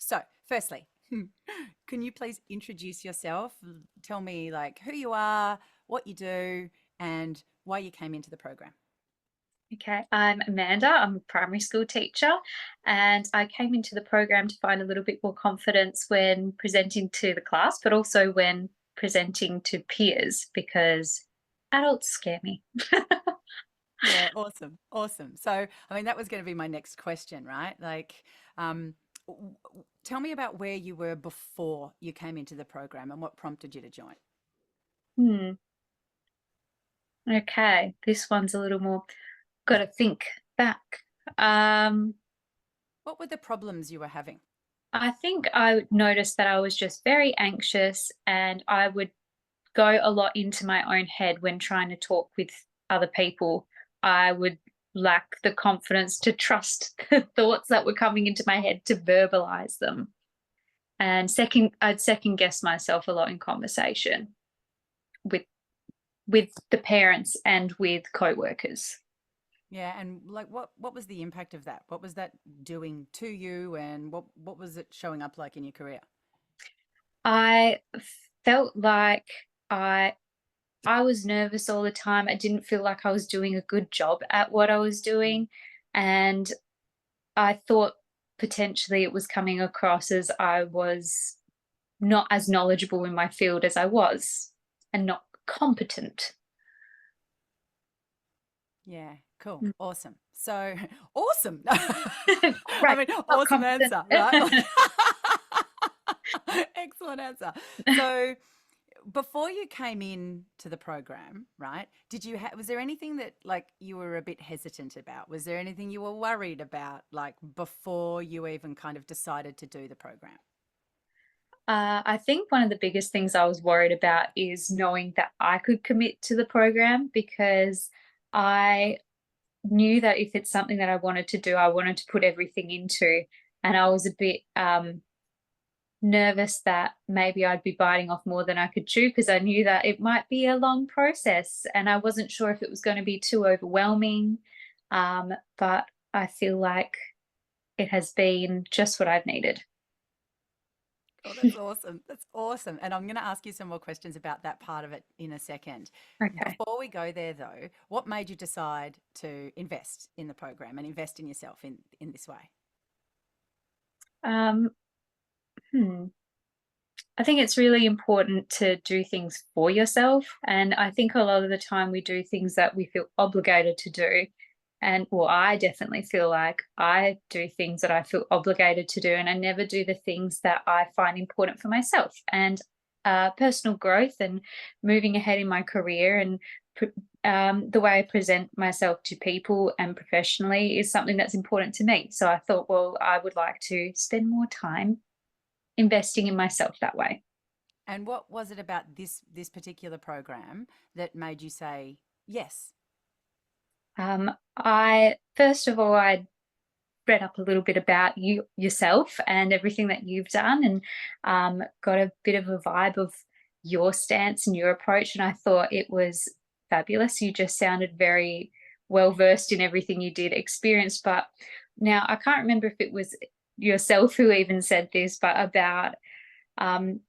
So, firstly, can you please introduce yourself? Tell me like who you are, what you do, and why you came into the program. Okay, I'm Amanda. I'm a primary school teacher, and I came into the program to find a little bit more confidence when presenting to the class, but also when presenting to peers because adults scare me. Yeah, awesome. Awesome. So, I mean, that was going to be my next question, right? Like, tell me about where you were before you came into the program and what prompted you to join. Hmm. Okay, this one's a little more. Got to think back. Um, What were the problems you were having? I think I noticed that I was just very anxious, and I would go a lot into my own head when trying to talk with other people. I would lack the confidence to trust the thoughts that were coming into my head to verbalize them. And I'd second guess myself a lot in conversation with the parents and with co-workers. Yeah, and like what was the impact of that? What was that doing to you and what was it showing up like in your career? I felt like I I was nervous all the time. I didn't feel like I was doing a good job at what I was doing. And I thought potentially it was coming across as I was not as knowledgeable in my field as I was and not competent. Yeah, cool. Mm. Awesome. So, awesome. I Right, mean, not awesome competent. answer, right? Like, excellent answer. So, before you came in to the program, right? Was there anything that like you were a bit hesitant about? Was there anything you were worried about like before you even kind of decided to do the program? I think one of the biggest things I was worried about is knowing that I could commit to the program because I knew that if it's something that I wanted to do, I wanted to put everything into. And I was a bit nervous that maybe I'd be biting off more than I could chew because I knew that it might be a long process and I wasn't sure if it was going to be too overwhelming. But I feel like it has been just what I've needed. Oh, that's awesome. That's awesome. And I'm going to ask you some more questions about that part of it in a second. Okay. Before we go there, though, what made you decide to invest in the program and invest in yourself in this way? Um, hmm. I think it's really important to do things for yourself. And I think a lot of the time we do things that we feel obligated to do. And well, I definitely feel like I do things that I feel obligated to do, and I never do the things that I find important for myself. And personal growth and moving ahead in my career and pr- the way I present myself to people and professionally is something that's important to me. So I thought, well, I would like to spend more time investing in myself that way. And what was it about this particular program that made you say yes? I first of all, I read up a little bit about yourself and everything that you've done, and got a bit of a vibe of your stance and your approach. And I thought it was fabulous. You just sounded very well versed in everything you did, experienced. But now I can't remember if it was yourself who even said this, but about um,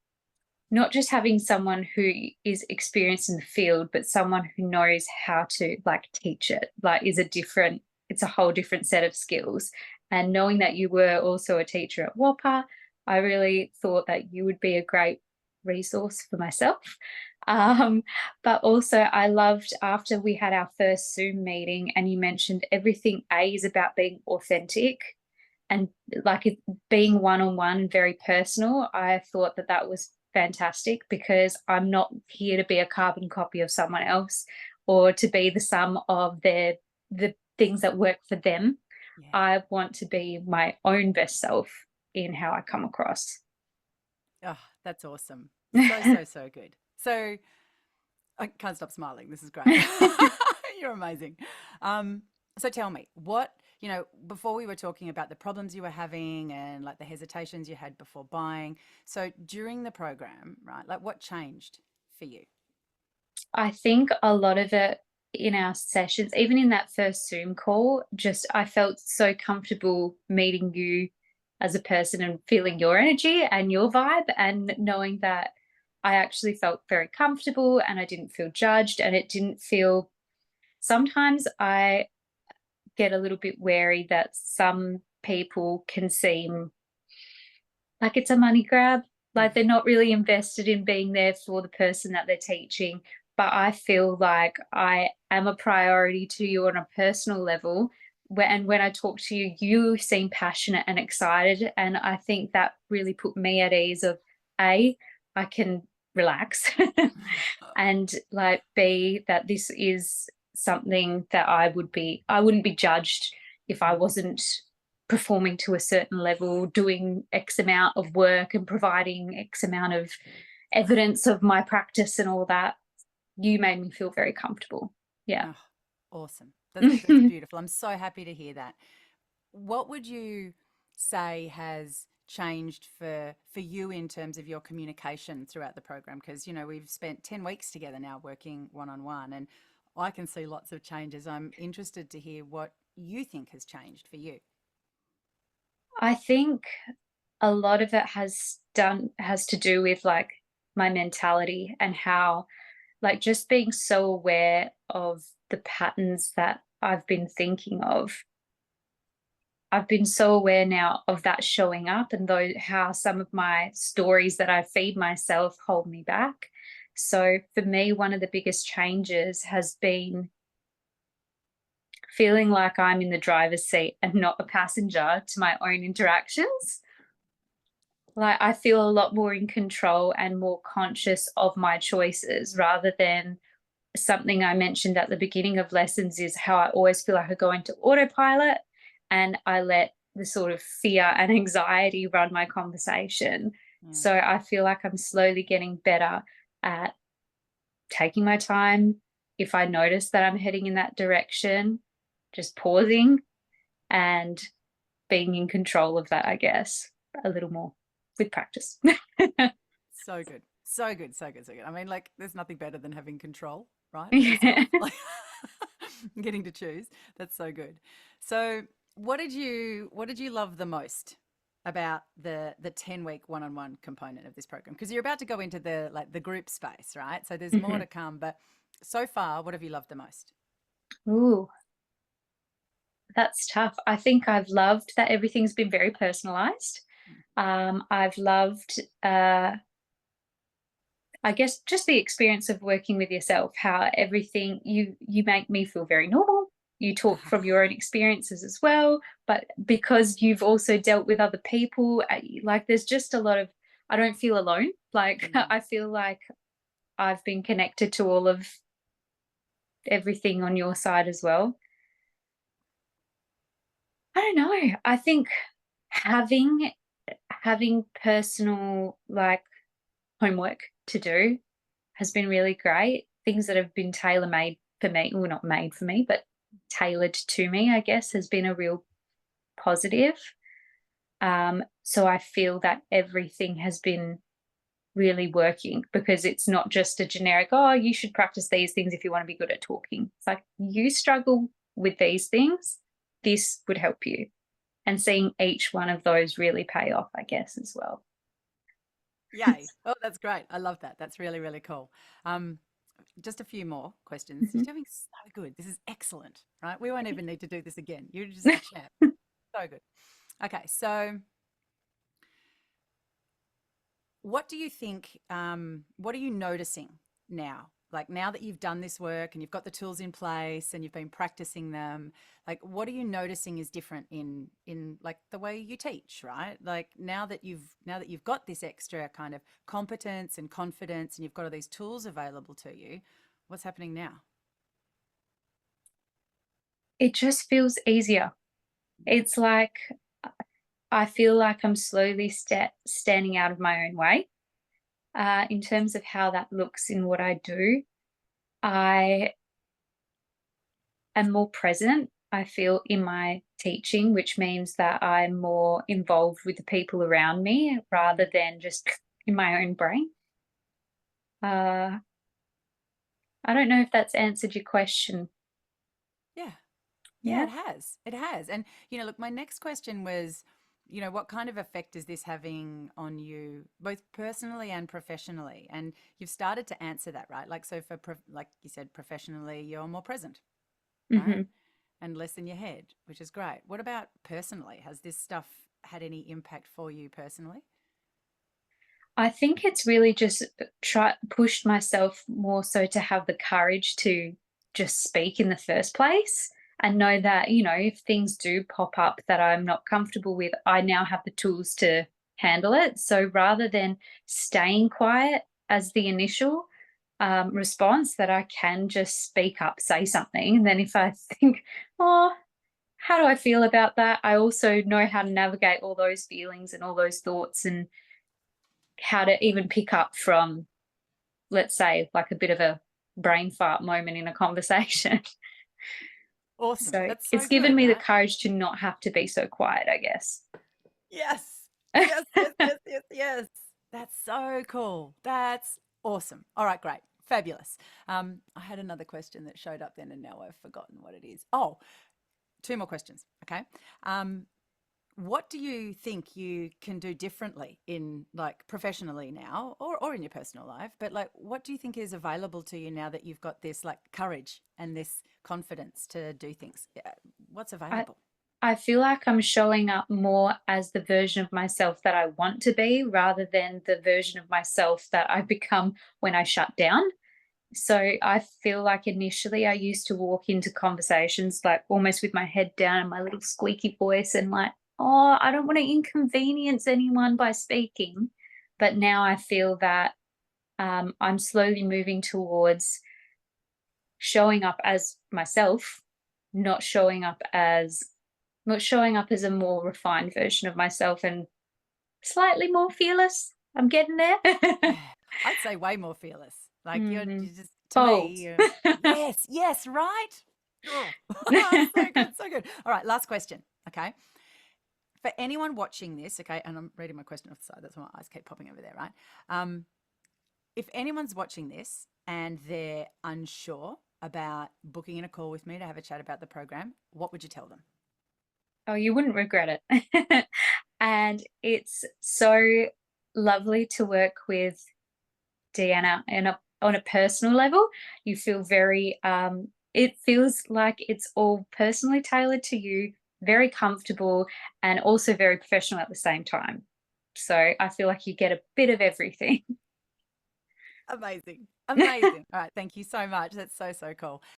not just having someone who is experienced in the field, but someone who knows how to like teach it, like is a different, it's a whole different set of skills. And knowing that you were also a teacher at WAPA, I really thought that you would be a great resource for myself. Um, but also, I loved after we had our first Zoom meeting and you mentioned everything A is about being authentic and like it being one on one and very personal. I thought that that was fantastic because I'm not here to be a carbon copy of someone else or to be the sum of the things that work for them. Yeah. I want to be my own best self in how I come across. Oh, that's awesome. So, so, so good. So, I can't stop smiling. This is great. You're amazing. Um, so tell me, before we were talking about the problems you were having and like the hesitations you had before buying. So during the program, right, like what changed for you? I think a lot of it in our sessions, even in that first Zoom call, just I felt so comfortable meeting you as a person and feeling your energy and your vibe, and knowing that I actually felt very comfortable and I didn't feel judged, and it didn't feel, sometimes I get a little bit wary that some people can seem like it's a money grab, like Mm. they're not really invested in being there for the person that they're teaching. But I feel like I am a priority to you on a personal level. And when I talk to you, you seem passionate and excited. And I think that really put me at ease of A, I can relax, and like B, that this is something that I wouldn't be judged if I Mm. wasn't performing to a certain level, doing X amount of work and providing X amount of evidence of my practice and all that. You made me feel very comfortable. Yeah. Oh, awesome. That's beautiful. I'm so happy to hear that. What would you say has changed for you in terms of your communication throughout the program? Because, you know, we've spent 10 weeks together now working one on one, and I can see lots of changes. I'm interested to hear what you think has changed for you. I think a lot of it has to do with like my mentality and how, like, just being so aware of the patterns that I've been thinking of. I've been so aware now of that showing up, and though how some of my stories that I feed myself hold me back. So for me, one of the biggest changes has been feeling like I'm in the driver's seat and not a passenger to my own interactions. Like I feel a lot more in control and more conscious of my choices, rather than something I mentioned at the beginning of lessons is how I always feel like I go into autopilot and I let the sort of fear and anxiety run my conversation. Yeah. So I feel like I'm slowly getting better at taking my time. If I notice that I'm heading in that direction, just pausing and being in control of that, I guess, a little more with practice. So good. So good. So good. So good. I mean, like, there's nothing better than having control, right, of Yeah. yourself. Like, getting to choose. That's so good. So, what did you love the most about the 10-week one-on-one component of this program? Because you're about to go into the group space, right? So there's more Mhm. to come, but so far, what have you loved the most? Ooh, that's tough. I think I've loved that everything's been very personalized. Mm. I've loved, I guess, just the experience of working with yourself. How everything you make me feel very normal. You talk from your own experiences as well, but because you've also dealt with other people, like there's just a lot of. I don't feel alone. Like Mm. I feel like I've been connected to all of everything on your side as well. I don't know. I think having having personal like homework to do has been really great. Things that have been tailor made for me, well, not made for me, but tailored to me, I guess, has been a real positive. So I feel that everything has been really working, because it's not just a generic, oh, you should practice these things if you want to be good at talking. It's like, you struggle with these things, this would help you. And seeing each one of those really pay off, I guess, as well. Yay. Oh, that's great. I love that. That's really, really cool. Um, just a few more questions. You're Mhm. doing so good. This is excellent, right? We won't even need to do this again. You're just a champ. So good. Okay, so what do you think? What are you noticing now? Like now that you've done this work and you've got the tools in place and you've been practicing them, like what are you noticing is different in like the way you teach, right? Like now that you've got this extra kind of competence and confidence and you've got all these tools available to you, what's happening now? It just feels easier. It's like I feel like I'm slowly standing out of my own way. In terms of how that looks in what I do, I am more present, I feel, in my teaching, which means that I'm more involved with the people around me rather than just in my own brain. Uh, I don't know if that's answered your question. Yeah. Yeah, Yeah. it has. It has. And, you know, look, my next question was what kind of effect is this having on you, both personally and professionally? And you've started to answer that, right? Like, so like you said, professionally, you're more present, right? Hmm. And less in your head, which is great. What about personally? Has this stuff had any impact for you personally? I think it's really just pushed myself more so to have the courage to just speak in the first place and know that, if things do pop up that I'm not comfortable with, I now have the tools to handle it. So rather than staying quiet as the initial response, that I can just speak up, say something. And then if I think, oh, how do I feel about that? I also know how to navigate all those feelings and all those thoughts and how to even pick up from, let's say, like a bit of a brain fart moment in a conversation. Awesome. So That's so it's given good, me the right? courage to not have to be so quiet, I guess. Yes. Yes, yes, yes, yes, yes. That's so cool. That's awesome. All right, great. Fabulous. I had another question that showed up then and now I've forgotten what it is. Oh, two more questions. Okay. Um, what do you think you can do differently in like professionally now or in your personal life? But like, what do you think is available to you now that you've got this like courage and this confidence to do things? What's I available? I feel like I'm showing up more as the version of myself that I want to be rather than the version of myself that I become when I shut down. So I feel like initially I used to walk into conversations like almost with my head down and my little squeaky voice and like, oh, I don't want to inconvenience anyone by speaking. But now I feel that I'm slowly moving towards showing up as myself, not showing up as not showing up as a more refined version of myself and slightly more fearless. I'm getting there. Yeah, I'd say way more fearless. Like Mhm. you're just to me, Bold. yes, yes, right. Oh, so good, so good. All right, last question. Okay, for anyone watching this, okay, and I'm reading my question off the side. That's why my eyes keep popping over there, right? Um, if anyone's watching this and they're unsure about booking in a call with me to have a chat about the program, what would you tell them? Oh, you wouldn't regret it. And it's so lovely to work with Deanna and on a personal level. You feel very, it feels like it's all personally tailored to you, very comfortable, and also very professional at the same time. So I feel like you get a bit of everything. Amazing. Amazing. All right. Thank you so much. That's so, so cool.